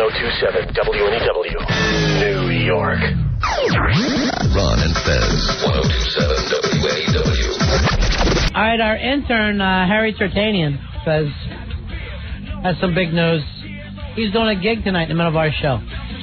1027 WNEW, New York. Ron and Fez, 1027 WNEW. All right, our intern, Harry Tertanian, says, has some big news. He's doing a gig tonight in the middle of our show.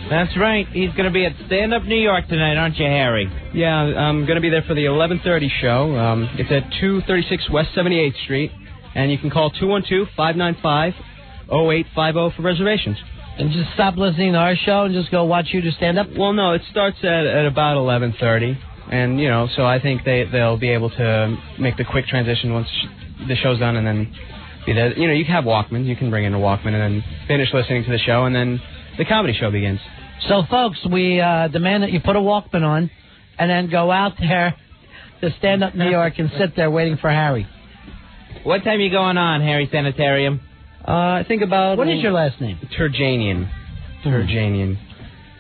That's right. He's going to be at Stand Up New York tonight, aren't you, Harry? Yeah, I'm going to be there for the 11:30 show. It's at 236 West 78th Street, and you can call 212-595-0850 for reservations. And just stop listening to our show and just go watch you do stand up? Well, no, it starts at about 11:30, and, you know, so I think they'll be able to make the quick transition once the show's done and then be there. You know, you can have Walkman. You can bring in a Walkman and then finish listening to the show, and then the comedy show begins. So, folks, we demand that you put a Walkman on and then go out there to Stand Up New York and sit there waiting for Harry. What time are you going on, Harry Sanitarium? I think about... What is your last name? Turjanian. Turjanian.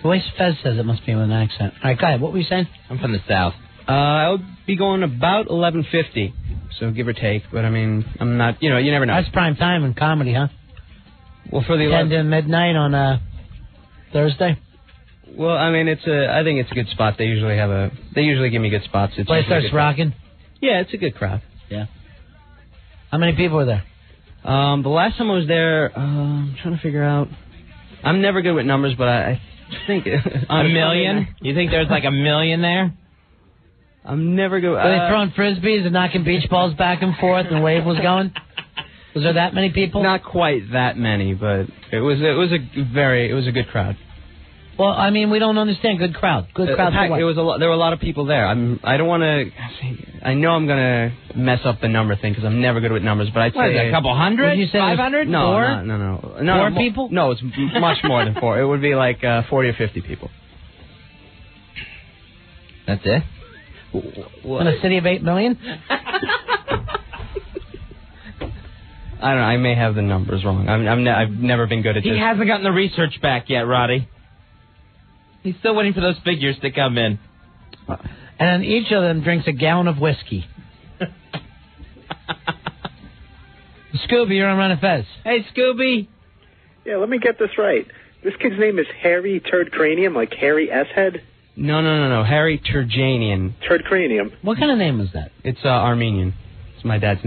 The way Fez says it must be with an accent. All right, go ahead. What were you saying? I'm from the South. I'll be going about 11:50, so give or take. But, I mean, I'm not... You know, you never know. That's prime time in comedy, huh? Well, for the 10 to midnight on Thursday? Well, I mean, I think it's a good spot. They usually give me good spots. Place starts rocking? Yeah, it's a good crowd. Yeah. How many people were there? The last time I was there, I'm trying to figure out. I'm never good with numbers, but I think a million. You think there's like a million there? I'm never good. Were they throwing frisbees and knocking beach balls back and forth, and wave was going? Was there that many people? Not quite that many, but it was a good crowd. Well, I mean, we don't understand good crowd. Good crowd. There were a lot of people there. I don't want to. I know I'm gonna mess up the number thing because I'm never good with numbers. But I'd say a couple hundred. Did you say 500? No, four? No. 4 people? No, it's much more than 4. It would be like 40 or 50 people. That's it. In a city of 8 million? I don't know. I may have the numbers wrong. I've never been good at this. He hasn't gotten the research back yet, Roddy. He's still waiting for those figures to come in. And each of them drinks a gallon of whiskey. Scooby, you're on Run and Fez. Hey, Scooby. Yeah, let me get this right. This kid's name is Harry Turd Cranium, like Harry S. Head? No. Harry Turjanian. Turd Cranium. What kind of name is that? It's Armenian. It's my last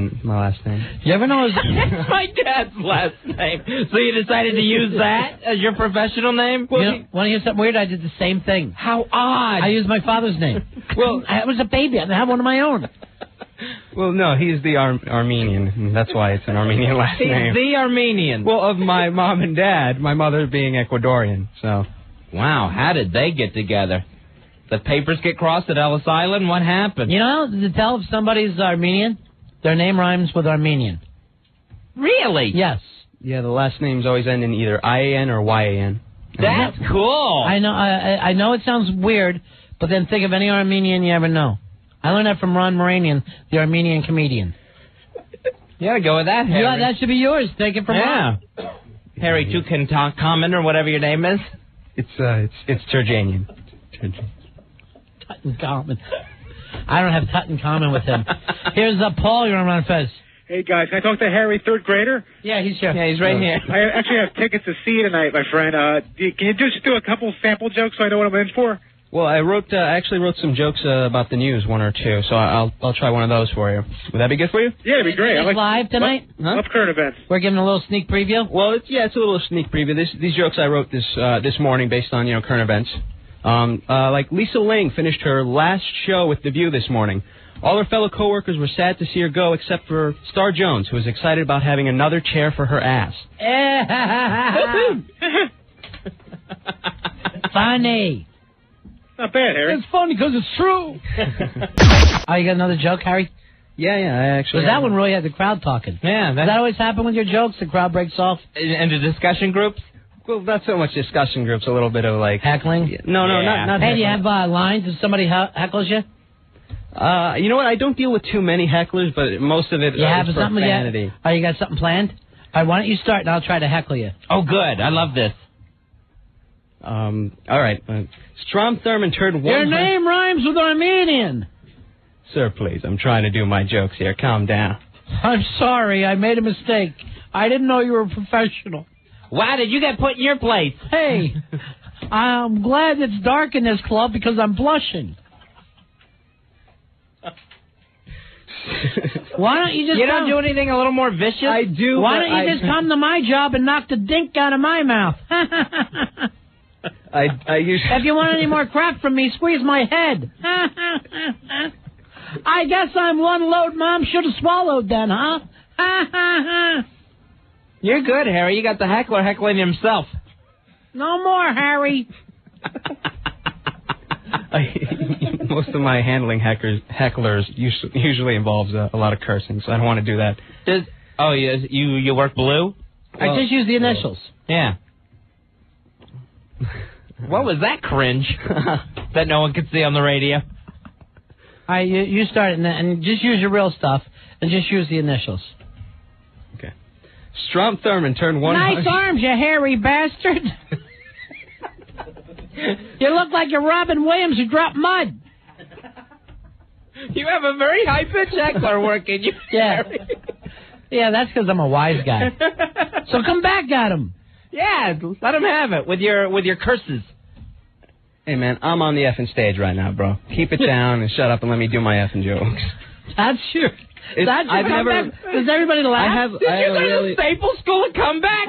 name. You ever know It's my dad's last name. So you decided to use that as your professional name? Well, you know, want to hear something weird? I did the same thing. How odd. I used my father's name. Well, I was a baby. I didn't have one of my own. Well, no, he's the Armenian, and that's why it's an Armenian last name. He's the Armenian. Well, of my mom and dad, my mother being Ecuadorian, so... Wow, how did they get together? The papers get crossed at Ellis Island? What happened? You know, to tell if somebody's Armenian, their name rhymes with Armenian. Really? Yes. Yeah, the last names always end in either IAN or YAN. That's cool. I know. I know it sounds weird, but then think of any Armenian you ever know. I learned that from Ron Moranian, the Armenian comedian. You gotta go with that, Harry. Yeah, that should be yours. Take it from Ron. Harry Tutankhamun, or whatever your name is. It's Turjanian. Tutankhamun. I don't have Tutankhamun with him. Here's Paul. You're on Ron Fez. Hey, guys, can I talk to Harry, third grader? Yeah, he's here. Yeah, he's right here. I actually have tickets to see you tonight, my friend. Can you just do a couple sample jokes so I know what I'm in for? Well, I actually wrote some jokes about the news, 1 or 2, so I'll try one of those for you. Would that be good for you? Yeah, it'd be great. It's live tonight? Love current events. We're giving a little sneak preview? Well, it's a little sneak preview. These jokes I wrote this morning based on, current events. Like Lisa Ling finished her last show with The View this morning. All her fellow coworkers were sad to see her go, except for Star Jones, who was excited about having another chair for her ass. Funny. Not bad, Harry. It's funny because it's true. Oh, you got another joke, Harry? Yeah, I actually. Because that one really had the crowd talking. Yeah. Does that always happen with your jokes? The crowd breaks off? And the discussion groups? Well, not so much discussion groups, a little bit of like... Heckling? No, not Hey, do you have lines if somebody heckles you? You know what? I don't deal with too many hecklers, but most of it is profanity. Oh, you got something planned? All right, why don't you start and I'll try to heckle you. Oh, good. I love this. All right. Strom Thurmond turned one... Your name rhymes with Armenian. Sir, please. I'm trying to do my jokes here. Calm down. I'm sorry. I made a mistake. I didn't know you were a professional. Why did you get put in your place? Hey, I'm glad it's dark in this club because I'm blushing. Why don't you just... You don't do anything a little more vicious? I do. Why don't you just come to my job and knock the dink out of my mouth? I usually... If you want any more crap from me, squeeze my head. I guess I'm one load Mom should have swallowed then, huh? You're good, Harry. You got the heckler heckling himself. No more, Harry. Most of my handling hecklers usually involves a lot of cursing, so I don't want to do that. You work blue? I just use the initials. Yeah. What was that cringe that no one could see on the radio? You start it and just use your real stuff and just use the initials. Okay. Strom Thurmond turned 100. Nice arms, you hairy bastard. You look like you're Robin Williams who dropped mud. You have a very high-pitched heckler working. Yeah. Yeah, that's because I'm a wise guy. So come back at him. Yeah, let him have it with your curses. Hey, man, I'm on the effing stage right now, bro. Keep it down and shut up and let me do my effing jokes. That's your... That's your comeback? Does everybody laugh? Did you go to Staples School of Comeback?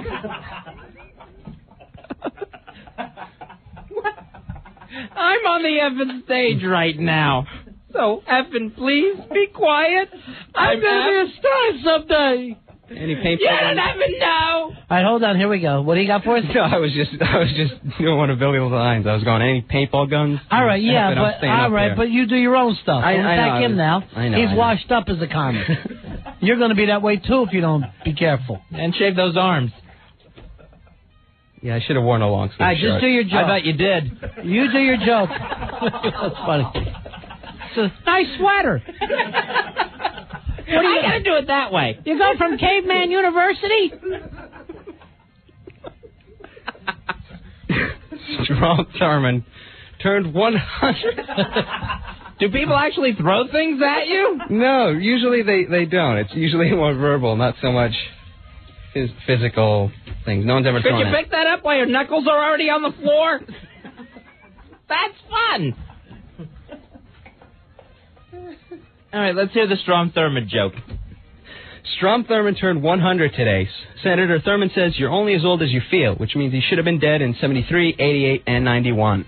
I'm on the effing stage right now. So, effing please, be quiet. I'm going to be a star someday. Any paintball? You don't even know. All right, hold on. Here we go. What do you got for us? No, I was just doing one of Billy's lines. I was going, any paintball guns? All right, yeah, but you do your own stuff. Don't attack him now. He's washed up as a comic. You're going to be that way too if you don't be careful. And shave those arms. Yeah, I should have worn a long sleeve shirt. Just do your joke. I bet you did. You do your joke. That's funny. It's a nice sweater. What I gotta do it that way. You go from Caveman University? Strom Thurmond turned 100. Do people actually throw things at you? No, usually they don't. It's usually more verbal, not so much physical things. No one's ever thrown it. Could you pick that up while your knuckles are already on the floor? That's fun. All right, let's hear the Strom Thurmond joke. Strom Thurmond turned 100 today. Senator Thurmond says you're only as old as you feel, which means he should have been dead in 73, 88, and 91.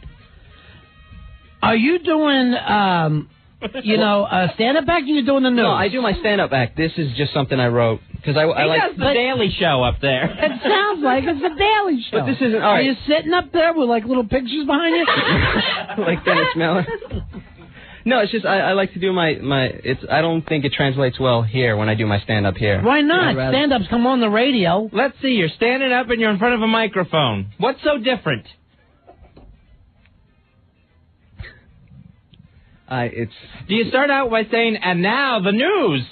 Are you doing, stand-up act, or you doing the news? No, I do my stand-up act. This is just something I wrote. Because I like the Daily Show up there. It sounds like it's the Daily Show. But this isn't, all right. Are you sitting up there with, like, little pictures behind you? Like Dennis Miller? No, it's just I like to do I don't think it translates well here when I do my stand-up here. Why not? Stand-ups come on the radio. Let's see, you're standing up and you're in front of a microphone. What's so different? Do you start out by saying, and now the news?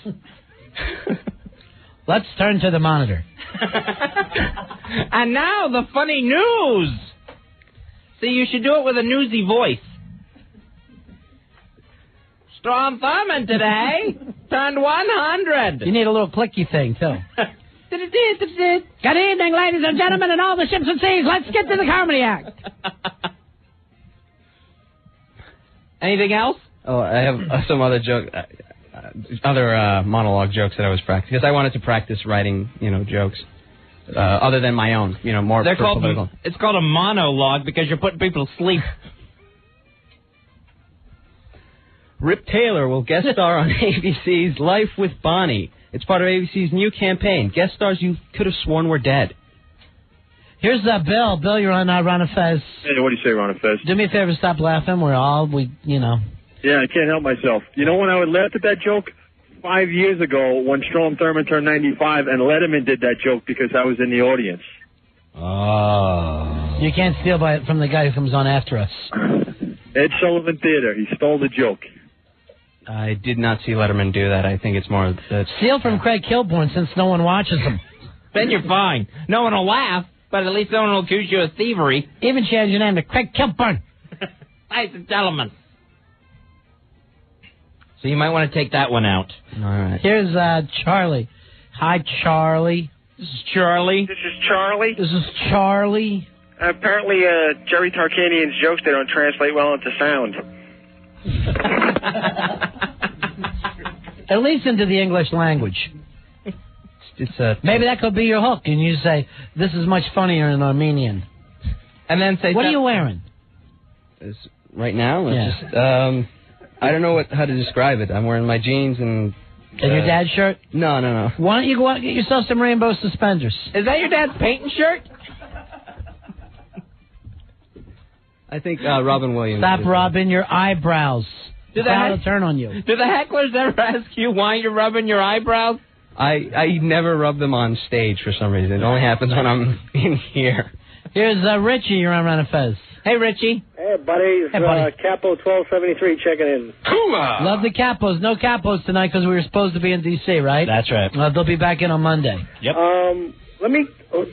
Let's turn to the monitor. And now the funny news. See, you should do it with a newsy voice. Strom Thurmond today turned 100. You need a little clicky thing, too. Good evening, ladies and gentlemen, and all the ships and seas. Let's get to the comedy act. Anything else? Oh, I have some other monologue jokes that I was practicing because I wanted to practice writing, jokes other than my own, more. They're called political. It's called a monologue because you're putting people to sleep. Rip Taylor will guest star on ABC's Life with Bonnie. It's part of ABC's new campaign. Guest stars you could have sworn were dead. Here's Bill. Bill, you're on Ron and Fez. Hey, what do you say, Ron and Fez? Do me a favor, stop laughing. Yeah, I can't help myself. You know when I would laugh at that joke? 5 years ago when Strom Thurmond turned 95 and Letterman did that joke because I was in the audience. Oh. You can't steal from the guy who comes on after us. Ed Sullivan Theater. He stole the joke. I did not see Letterman do that. I think it's more that... Steal from Craig Kilborn since no one watches him. Then you're fine. No one will laugh, but at least no one will accuse you of thievery. Even change your name to Craig Kilborn. Ladies and gentlemen. So you might want to take that one out. All right. Here's Charlie. Hi, Charlie. This is Charlie. This is Charlie. This is Charlie. Apparently, Jerry Tarkanian's jokes, they don't translate well into sound. At least into the English language. Maybe that could be your hook, and you say, this is much funnier in Armenian. And then say... What are you wearing? Right now? Yeah. Just, I don't know how to describe it. I'm wearing my jeans and... And your dad's shirt? No. Why don't you go out and get yourself some rainbow suspenders? Is that your dad's painting shirt? I think Robin Williams... Stop rubbing your eyebrows. That'll turn on you. Do the hecklers ever ask you why you're rubbing your eyebrows? I never rub them on stage for some reason. It only happens when I'm in here. Here's Richie, you're on Ron and Fez. Hey, Richie. Hey, buddies. Hey, buddy. Capo 1273 checking in. Love the Capos. No Capos tonight because we were supposed to be in D.C., right? That's right. They'll be back in on Monday. Yep.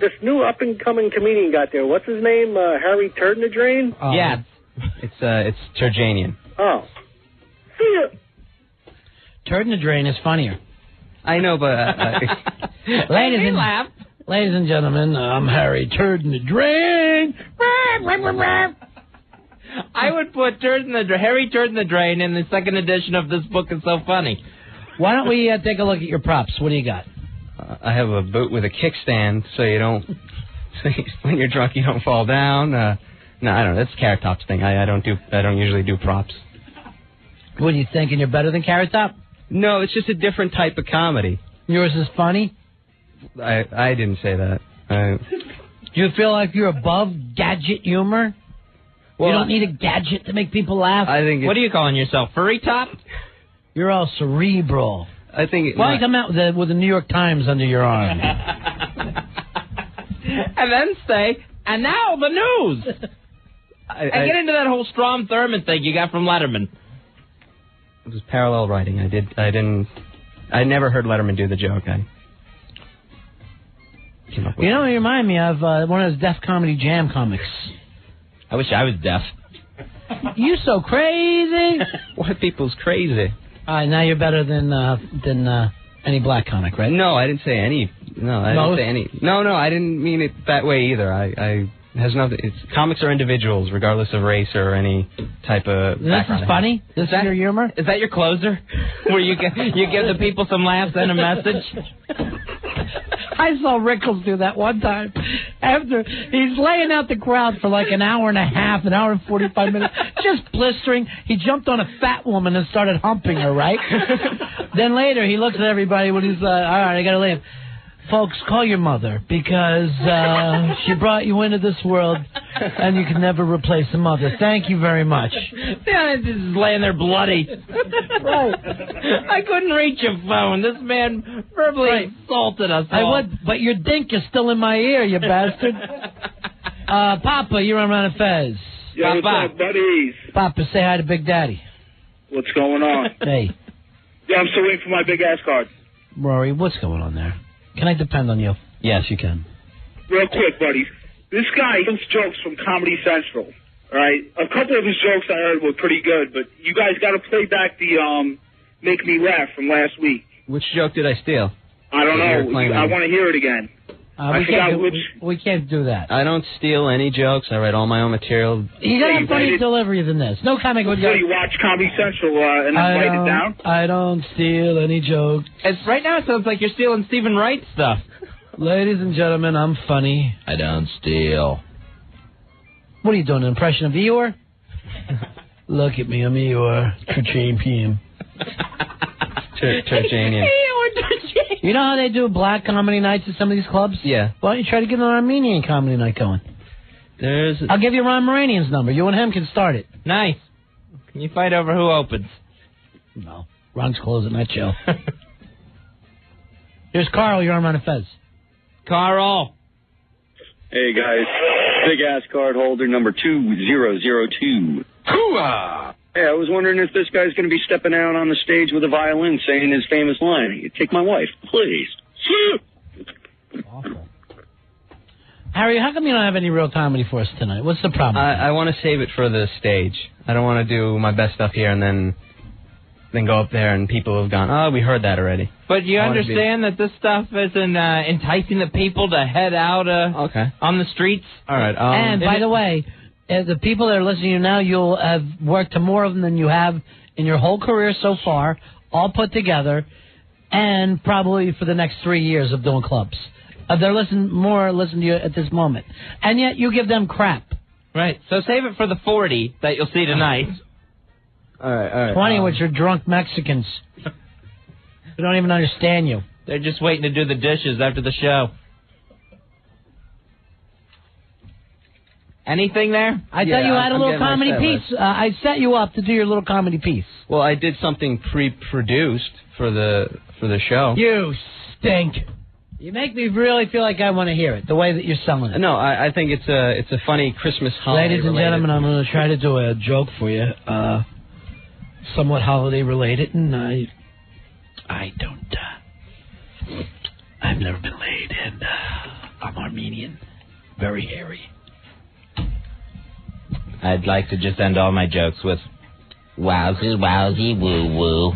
This new up-and-coming comedian got there. What's his name? Harry Turd in the Drain? Yeah. It's Turjanian. Oh. See ya. Turd in the Drain is funnier. I know, but... Ladies and gentlemen, I'm Harry Turd in the Drain. I would put Harry Turd in the Drain in the second edition of This Book Is So Funny. Why don't we take a look at your props? What do you got? I have a boot with a kickstand, so you don't... when you're drunk, you don't fall down. No, I don't know. That's Carrot Top's thing. I don't usually do props. What are you thinking? You're better than Carrot Top? No, it's just a different type of comedy. Yours is funny? I didn't say that. Do you feel like you're above gadget humor? Well, you don't need a gadget to make people laugh? I think. What are you calling yourself, Furry Top? You're all cerebral. I think. Why don't you come out with the New York Times under your arm? And then say, and now the news! And get into that whole Strom Thurmond thing you got from Letterman. It was parallel writing. I never heard Letterman do the joke. You know, you remind me of one of those Def Comedy Jam comics. I wish I was deaf. You so crazy. White people's crazy. All right, now you're better than any black comic, right? No, I didn't say any. No, I didn't say any. No, I didn't mean it that way either. It has nothing. Comics are individuals, regardless of race or any type of. This is funny. This is your humor. Is that your closer? Where you give the people some laughs and a message? I saw Rickles do that one time. After he's laying out the crowd for like an hour and a half, an hour and 45 minutes, just blistering. He jumped on a fat woman and started humping her, right? Then later he looks at everybody when he's all right, I got to leave. Folks, call your mother because she brought you into this world and you can never replace a mother. Thank you very much. Yeah, just laying there bloody. Right. I couldn't reach your phone. This man verbally assaulted us all. I would, but your dink is still in my ear, you bastard. Papa, you're on Ron and Fez. Yeah, what's up, buddies? Papa, say hi to Big Daddy. What's going on? Hey. Yeah, I'm still waiting for my big ass card. Rory, what's going on there? Can I depend on you? Yes, you can. Real quick, buddies. This guy gets jokes from Comedy Central. All right? A couple of his jokes I heard were pretty good, but you guys got to play back the Make Me Laugh from last week. Which joke did I steal? I don't know. I want to hear it again. We can't do that. I don't steal any jokes. I write all my own material. You got a funny delivery than this. No comic would go. So you watch Comedy Central and then write it down? I don't steal any jokes. Right now it sounds like you're stealing Stephen Wright stuff. Ladies and gentlemen, I'm funny. I don't steal. What are you doing, an impression of Eeyore? Look at me, I'm Eeyore. Turjanian. Turjanian. You know how they do black comedy nights at some of these clubs? Yeah. Why don't you try to get an Armenian comedy night going? I'll give you Ron Moranian's number. You and him can start it. Nice. Can you fight over who opens? No. Ron's closing that show. Here's Carl. You're on Ron and Fez. Carl. Hey, guys. Big ass card holder number 2002. Hooah! Hey, I was wondering if this guy's going to be stepping out on the stage with a violin saying his famous line, "You take my wife, please." Awful. Harry, how come you don't have any real comedy for us tonight? What's the problem? I want to save it for the stage. I don't want to do my best stuff here and then then go up there and people have gone, oh, we heard that already. But you understand that this stuff isn't enticing the people to head out on the streets? All right. And by the way, the people that are listening to you now, you'll have worked to more of them than you have in your whole career so far, all put together, and probably for the next 3 years of doing clubs. They're listening to you at this moment. And yet you give them crap. Right. So save it for the 40 that you'll see tonight. All right. 20 which are drunk Mexicans. They don't even understand you. They're just waiting to do the dishes after the show. Anything there? I thought you had a little comedy piece. I set you up to do your little comedy piece. Well, I did something pre-produced for the show. You stink. You make me really feel like I want to hear it, the way that you're selling it. No, I think it's a funny Christmas holiday. Ladies and gentlemen, I'm going to try to do a joke for you, somewhat holiday related, and I don't. I've never been laid, and I'm Armenian, very hairy. I'd like to just end all my jokes with wowzy, wowzy, woo, woo.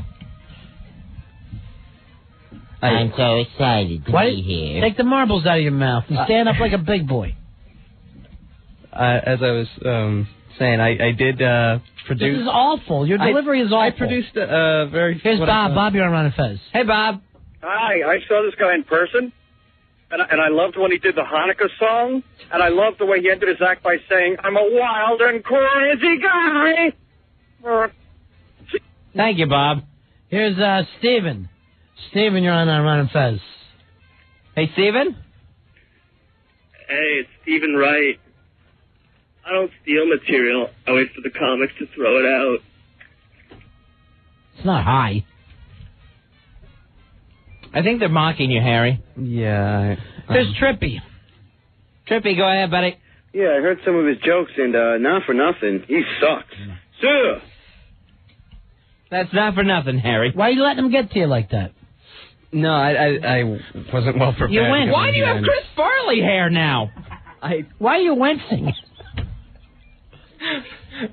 I'm so excited to be here. Take the marbles out of your mouth and stand up like a big boy. As I was saying, I did produce... This is awful. Your delivery is awful. I produced a very... Here's Bob. Bob, you're on Ron and Fez. Hey, Bob. Hi, I saw this guy in person, and I loved when he did the Hanukkah song, and I loved the way he ended his act by saying, I'm a wild and crazy guy. Thank you, Bob. Here's Steven. Steven, you're on Ron and Fez. Hey, Steven? Hey, it's Steven Wright. I don't steal material. I wait for the comics to throw it out. It's not high. I think they're mocking you, Harry. Yeah. There's Trippy. Trippy, go ahead, buddy. Yeah, I heard some of his jokes, and not for nothing, he sucks. Sir! That's not for nothing, Harry. Why are you letting him get to you like that? No, I wasn't well prepared. You went. Why do you have Chris Farley hair now? Why are you wincing?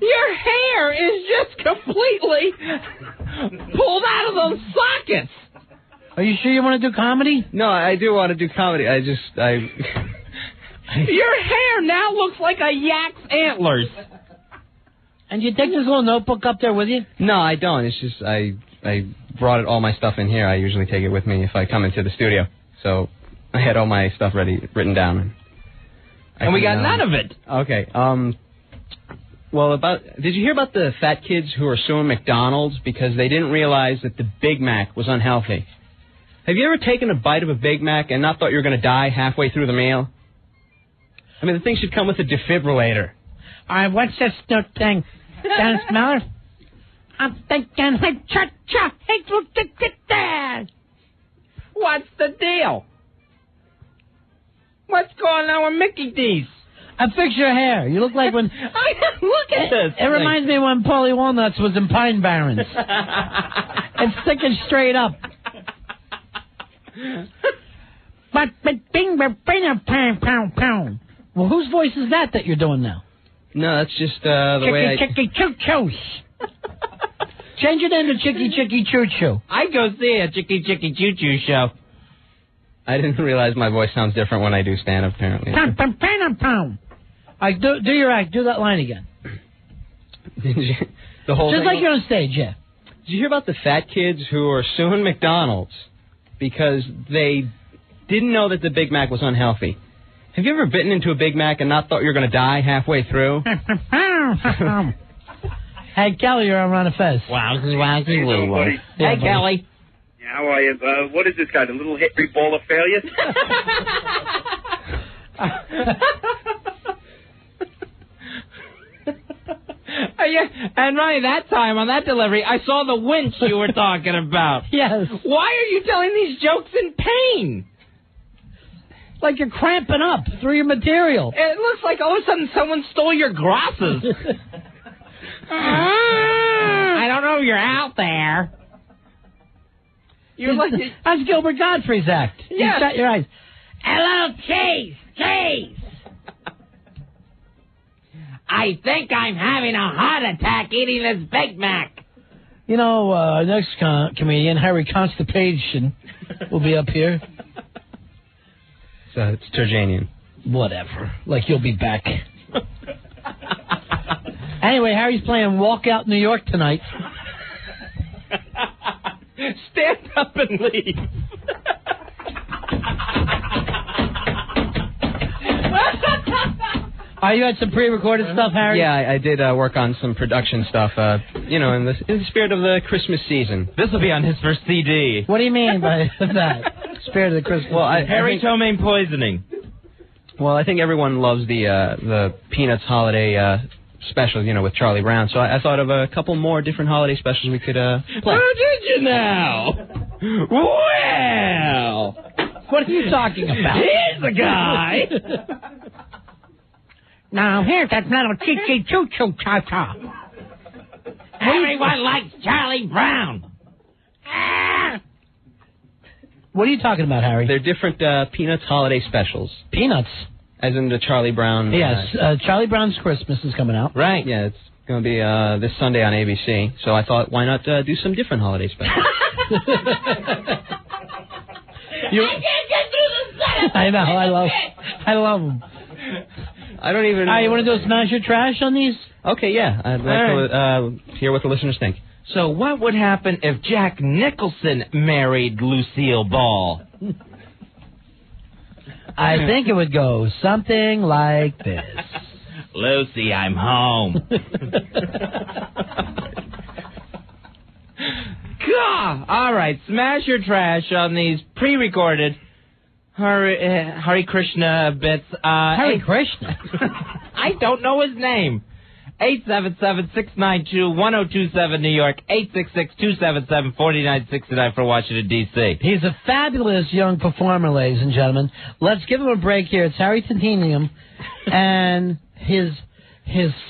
Your hair is just completely pulled out of those sockets. Are you sure you want to do comedy? No, I do want to do comedy. Your hair now looks like a yak's antlers. And you take this little notebook up there with you? No, I don't. It's just I brought all my stuff in here. I usually take it with me if I come into the studio. So I had all my stuff written down. And we got none of it. Okay. Well, did you hear about the fat kids who are suing McDonald's because they didn't realize that the Big Mac was unhealthy? Have you ever taken a bite of a Big Mac and not thought you were going to die halfway through the meal? I mean, the thing should come with a defibrillator. All right, what's this new thing? Dennis Miller? I'm thinking, hey, cha-cha, hey, look at that. What's the deal? What's going on with Mickey D's? Fix your hair. You look like when... Look at this. It reminds me when Paulie Walnuts was in Pine Barrens. It's sticking straight up. But bing, bing, pound, pound, pound. Well, whose voice is that you're doing now? No, that's just the way I... Chicky, choo, choo. Change it into Chicky, chicky, choo, choo. I'd go see a Chicky, chicky, choo, choo show. I didn't realize my voice sounds different when I do stand-up, apparently. Pound, pound, pound, pound. All right, do your act. Do that line again. Did you? The whole Just thing? like you're on stage, yeah. Did you hear about the fat kids who are suing McDonald's because they didn't know that the Big Mac was unhealthy? Have you ever bitten into a Big Mac and not thought you were going to die halfway through? Hey, Kelly, you're on Ron and Fez. Wowzy, woo, woo. Hey, Kelly. Yeah, how are you? What is this guy, the little hairy ball of failure? And Ronnie, that time on that delivery, I saw the winch you were talking about. Yes. Why are you telling these jokes in pain? Like you're cramping up through your material. It looks like all of a sudden someone stole your grasses. I don't know if you're out there. You're like... That's Gilbert Gottfried's act. Yes. You shut your eyes. Hello, Chase. Chase. I think I'm having a heart attack eating this Big Mac. You know, our next comedian, Harry Constipation, will be up here. So it's Turjanian. Whatever. Like you'll be back. Anyway, Harry's playing Walkout New York tonight. Stand up and leave. You had some pre-recorded stuff, Harry? Yeah, I did work on some production stuff, in the spirit of the Christmas season. This will be on his first CD. What do you mean by that? Spirit of the Christmas season? Harry Tomaine poisoning. Well, I think everyone loves the Peanuts holiday specials, with Charlie Brown. So I thought of a couple more different holiday specials we could play. Oh, did you now? Well, what are you talking about? Here's the guy. Now, here's that little choo-choo-choo-choo-cha-cha. Everyone likes Charlie Brown. What are you talking about, Harry? They're different Peanuts holiday specials. Peanuts? As in the Charlie Brown... Yes, Charlie Brown's Christmas is coming out. Right, yeah, it's going to be this Sunday on ABC. So I thought, why not do some different holiday specials? I can't get through the sentence. I know, I love them. I don't even... you want to do a Smash Your Trash on these? Okay, yeah. I'd like to hear what the listeners think. So what would happen if Jack Nicholson married Lucille Ball? I think it would go something like this. Lucy, I'm home. God! All right, smash your trash on these pre-recorded Hare Krishna bits. Hare Krishna? I don't know his name. 877-692-1027 New York, 866-277-4969 for Washington, D.C. He's a fabulous young performer, ladies and gentlemen. Let's give him a break here. It's Harry Titanium and his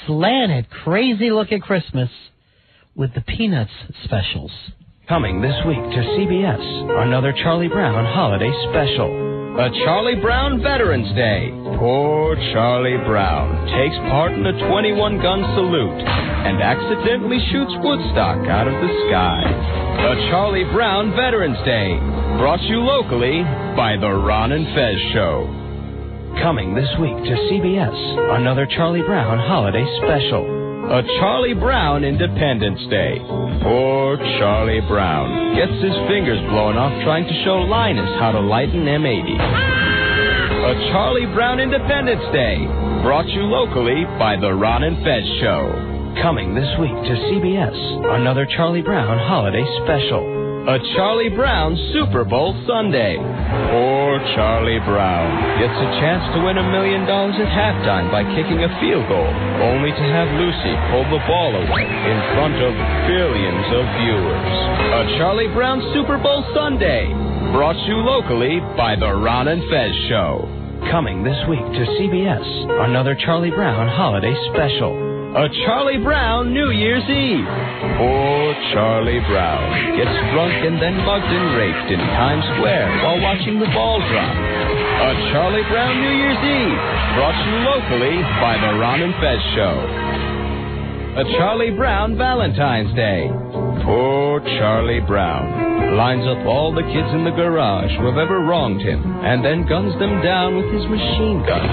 slanted, crazy look at Christmas with the Peanuts specials. Coming this week to CBS, another Charlie Brown holiday special. A Charlie Brown Veterans Day. Poor Charlie Brown takes part in a 21-gun salute and accidentally shoots Woodstock out of the sky. A Charlie Brown Veterans Day. Brought you locally by The Ron and Fez Show. Coming this week to CBS, another Charlie Brown holiday special. A Charlie Brown Independence Day. Poor Charlie Brown gets his fingers blown off trying to show Linus how to light an M80. A Charlie Brown Independence Day. Brought you locally by The Ron and Fez Show. Coming this week to CBS, another Charlie Brown holiday special. A Charlie Brown Super Bowl Sunday. Poor Charlie Brown gets a chance to win $1 million at halftime by kicking a field goal, only to have Lucy pull the ball away in front of billions of viewers. A Charlie Brown Super Bowl Sunday. Brought you locally by The Ron and Fez Show. Coming this week to CBS, another Charlie Brown holiday special. A Charlie Brown New Year's Eve. Poor Charlie Brown gets drunk and then mugged and raped in Times Square while watching the ball drop. A Charlie Brown New Year's Eve. Brought you locally by The Ron and Fez Show. A Charlie Brown Valentine's Day. Poor Charlie Brown lines up all the kids in the garage who have ever wronged him and then guns them down with his machine gun.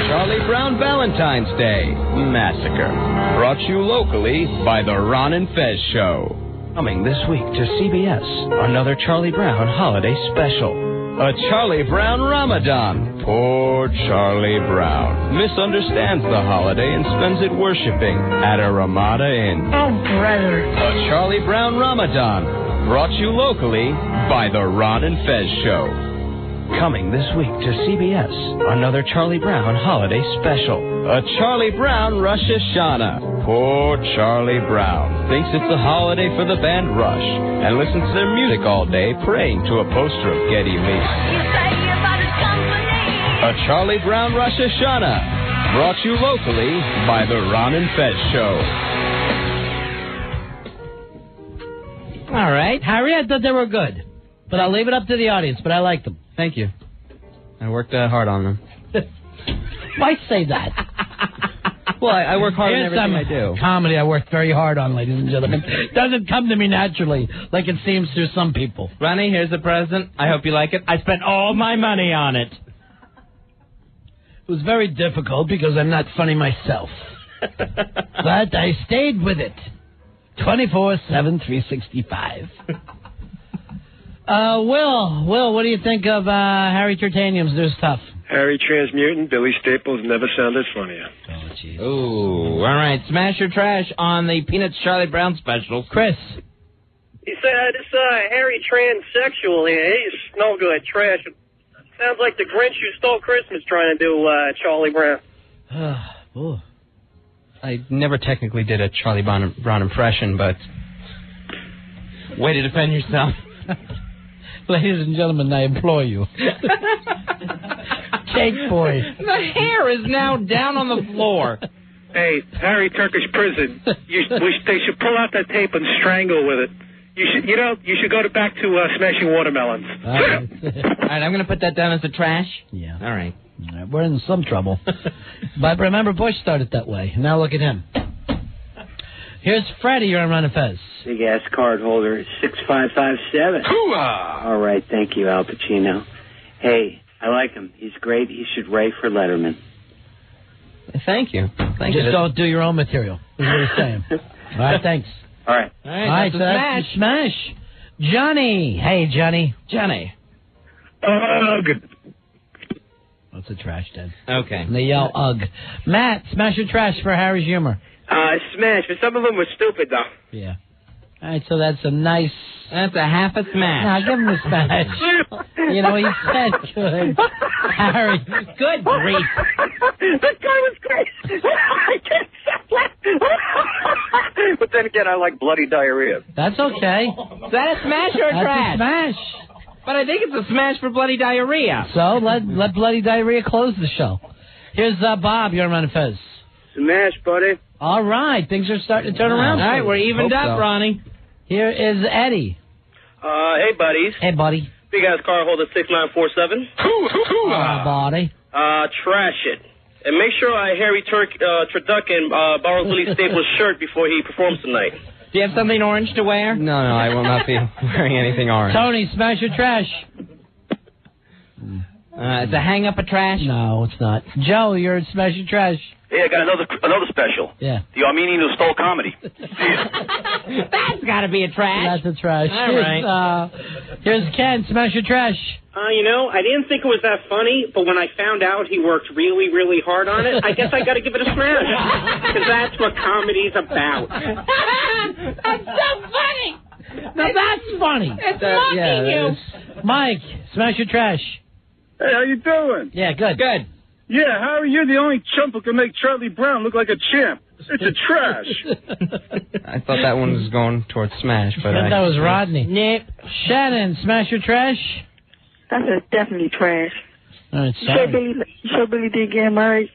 Charlie Brown Valentine's Day Massacre. Brought you locally by The Ron and Fez Show. Coming this week to CBS, another Charlie Brown holiday special. A Charlie Brown Ramadan. Poor Charlie Brown misunderstands the holiday and spends it worshiping at a Ramada Inn. Oh, brother. A Charlie Brown Ramadan. Brought you locally by The Ron and Fez Show. Coming this week to CBS, another Charlie Brown holiday special. A Charlie Brown Rosh Hashanah. Poor Charlie Brown thinks it's a holiday for the band Rush and listens to their music all day praying to a poster of Geddy Lee. A Charlie Brown Rosh Hashanah. Brought you locally by The Ron and Fez Show. All right. Harry, I thought they were good. But I'll leave it up to the audience, but I like them. Thank you. I worked hard on them. Why say that? Well, I work hard on Here's everything some I do. comedy I work very hard on, ladies and gentlemen. Doesn't come to me naturally like it seems to some people. Ronnie, here's the present. I hope you like it. I spent all my money on it. It was very difficult because I'm not funny myself. But I stayed with it. 24/7, 365. Will, what do you think of Harry Tertanium's new stuff? Harry Transmutant, Billy Staples never sounded funnier. Oh, jeez. Ooh, all right. Smash or trash on the Peanuts Charlie Brown specials. Chris. He said, this Harry transsexual here, he's no good, trash. Sounds like the Grinch who stole Christmas trying to do Charlie Brown. Oh. I never technically did a Charlie Brown impression, but Way to defend yourself. Ladies and gentlemen, I implore you. Cake boy. The hair is now down on the floor. Hey, Harry Turkish Prison. They should pull out that tape and strangle with it. You should go back to smashing watermelons. All right, I'm going to put that down as a trash. Yeah. All right. We're in some trouble. But remember, Bush started that way. Now look at him. Here's Freddie. You're on Run and Fez. Big ass card holder, 6557. All right, thank you, Al Pacino. Hey, I like him. He's great. He should write for Letterman. Thank you. Thank you. Just don't do your own material, is what he's saying. All right, thanks. All right. All right, so that's Smash. Johnny. Hey, Johnny. Johnny. Good. What's a trash, Dad? Okay. And they yell, ugh. Matt, smash or trash for Harry's humor? Smash, but some of them were stupid, though. Yeah. All right, so that's a nice... That's a half a smash. Now, give him a smash. You know, he said good. Harry, good grief. That guy was great. I can't stop laughing. But then again, I like bloody diarrhea. That's okay. Is that a smash or a That's trash? a smash. But I think it's a smash for bloody diarrhea. So let bloody diarrhea close the show. Here's Bob. You're on Run and Fez. Smash, buddy. All right, things are starting to turn around. All right, we're evened up, Ronnie. Here is Eddie. Hey, buddies. Hey, buddy. Big ass car holder 6947. Buddy. Trash it. And make sure Harry Turducken borrows Billy Staples' shirt before he performs tonight. Do you have something orange to wear? No, I will not be wearing anything orange. Tony, smash or trash? Is a hang up a trash? No, it's not. Joe, you're smash or trash? Hey, I got another special. Yeah. The Armenian who stole comedy. That's got to be a trash. That's a trash. All right. Here's Ken, smash or trash? I didn't think it was that funny, but when I found out he worked really, really hard on it, I guess I got to give it a smash. Because that's what comedy's about. That's so funny. Now that's funny. It's mocking you. Mike, smash or trash? Hey, how you doing? Yeah, good. Good. Yeah, Harry, you're the only chump who can make Charlie Brown look like a champ. It's a trash. I thought that one was going towards smash, but that was Rodney. Nope. Shannon, smash or trash? That's definitely trash. All right, You sure Billy did get married?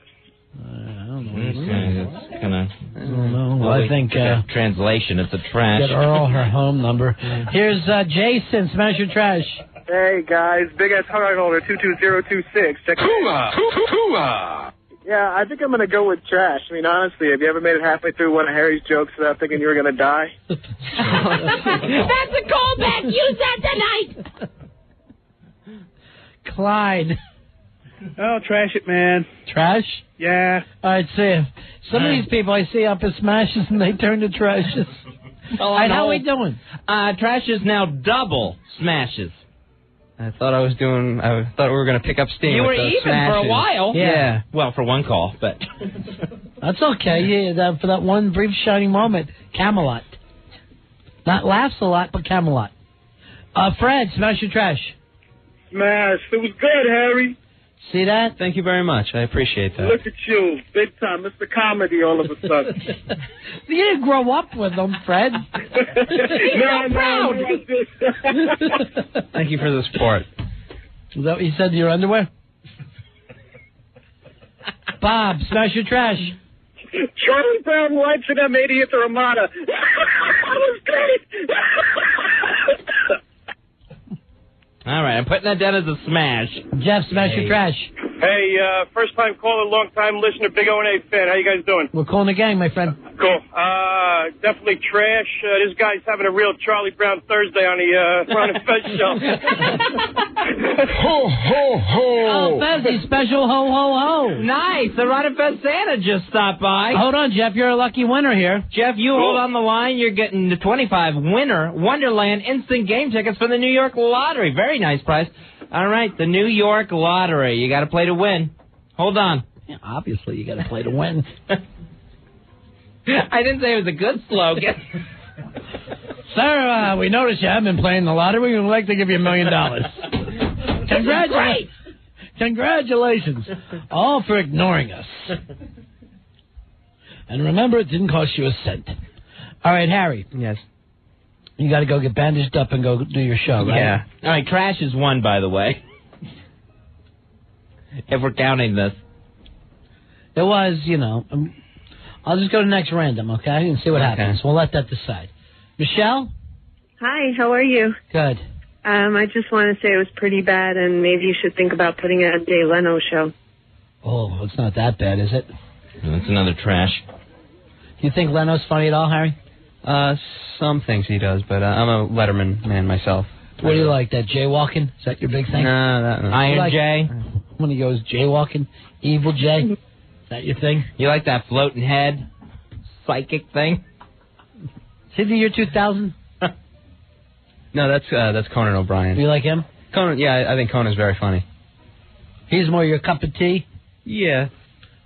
I don't know. It's kind of... I don't know. Well, I think... translation, it's a trash. Get Earl her home number. Here's Jason, smash or trash? Hey, guys. Big ass card holder 22026. Check it out. Yeah, I think I'm going to go with trash. I mean, honestly, have you ever made it halfway through one of Harry's jokes without thinking you were going to die? That's a callback. Use that tonight. Clyde. Oh, trash it, man. Trash? Yeah. All right, see. Some of these people I see up as smashes and they turn to trashes. All right, how are we doing? Trash is now double smashes. I thought we were going to pick up steam. You with were those even smashes. for a while. Yeah. Well, for one call, but... That's okay. Yeah, for that one brief shining moment. Camelot. Not laughs a lot, but Camelot. Fred, smash your trash. Smash. It was good, Harry. See that? Thank you very much. I appreciate that. Look at you. Big time. Mr. Comedy all of a sudden. You didn't grow up with them, Fred. No. Thank you for the support. Is that what you said to your underwear? Bob, smash your trash. Charlie Brown writes for them idiots or Ramada. That was great. All right, I'm putting that down as a smash. Jeff, smash your trash. Hey, first-time caller, long-time listener, big O&A fan. How you guys doing? We're calling the gang, my friend. Cool. Definitely trash. This guy's having a real Charlie Brown Thursday on the Ron and Fez show. Ho, ho, ho. Oh, Fezzy, special ho, ho, ho. Nice. The Ron and Fez Santa just stopped by. Hold on, Jeff. You're a lucky winner here. Jeff, you hold on the line. You're getting the 25 winner Wonderland instant game tickets for the New York Lottery. Very nice prize. All right, the New York Lottery. You got to play to win. Hold on. Yeah, obviously, you got to play to win. I didn't say it was a good slogan. Sir, we noticed you have been playing the lottery. We would like to give you $1 million. Congratulations. All for ignoring us. And remember, it didn't cost you a cent. All right, Harry. Yes. You got to go get bandaged up and go do your show, right? Yeah. All right, Trash is one, by the way. If we're counting this. It was, I'll just go to the next random, okay? And see what happens. We'll let that decide. Michelle? Hi, how are you? Good. I just want to say it was pretty bad, and maybe you should think about putting it on Jay Leno show. Oh, it's not that bad, is it? That's another Trash. You think Leno's funny at all, Harry? Some things he does, but I'm a Letterman man myself. What do you like, that jaywalking? Is that your big thing? No. Iron Jay? When he goes jaywalking? Evil Jay? Is that your thing? You like that floating head? Psychic thing? Is he the year 2000? No, that's Conan O'Brien. Do you like him? Conan, yeah, I think Conan's very funny. He's more your cup of tea? Yeah.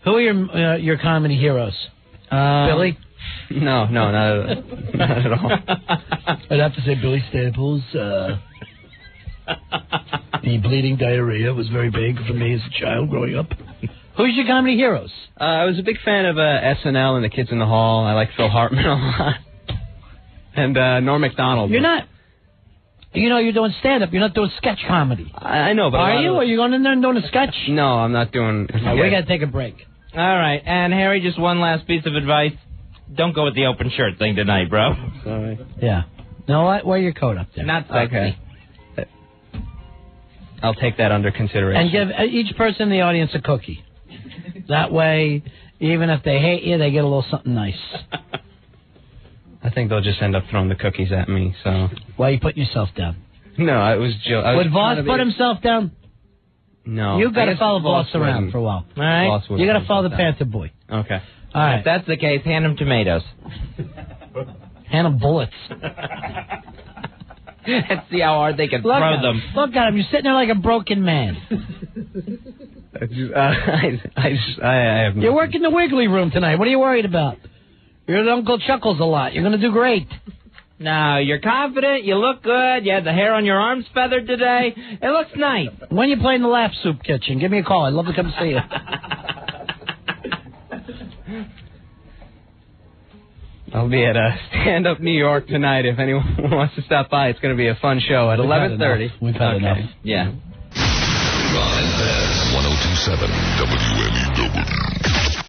Who are your comedy heroes? Billy? No, not at all. I'd have to say Billy Staples. The bleeding diarrhea was very big for me as a child growing up. Who's your comedy heroes? I was a big fan of SNL and The Kids in the Hall. I like Phil Hartman a lot. And Norm Macdonald. You're not... you're doing stand-up. You're not doing sketch comedy. I know, but... Are you? Are you going in there and doing a sketch? No, I'm not doing... We got to take a break. All right. And, Harry, just one last piece of advice. Don't go with the open shirt thing tonight, bro. Sorry. Yeah. No, wear your coat up there. Not sexy. Okay. I'll take that under consideration. And give each person in the audience a cookie. That way, even if they hate you, they get a little something nice. I think they'll just end up throwing the cookies at me, so... Why are you putting yourself down? No, it was Joe. Would Voss put himself down? No. You've got to follow Voss around for a while. All right? You got to follow the Panther Boy. Okay. All right. If that's the case, hand him tomatoes. Hand him bullets. Let's see how hard they can throw them. Look at him. You're sitting there like a broken man. I have no... You're working the Wiggly Room tonight. What are you worried about? You're at Uncle Chuckles a lot. You're going to do great. No, you're confident. You look good. You had the hair on your arms feathered today. It looks nice. When you play in the Laugh Soup Kitchen, give me a call. I'd love to come see you. I'll be at Stand Up New York tonight. If anyone wants to stop by, it's going to be a fun show at 11:30. We've had enough. Yeah. Ron and Fez, 102.7 WNEW.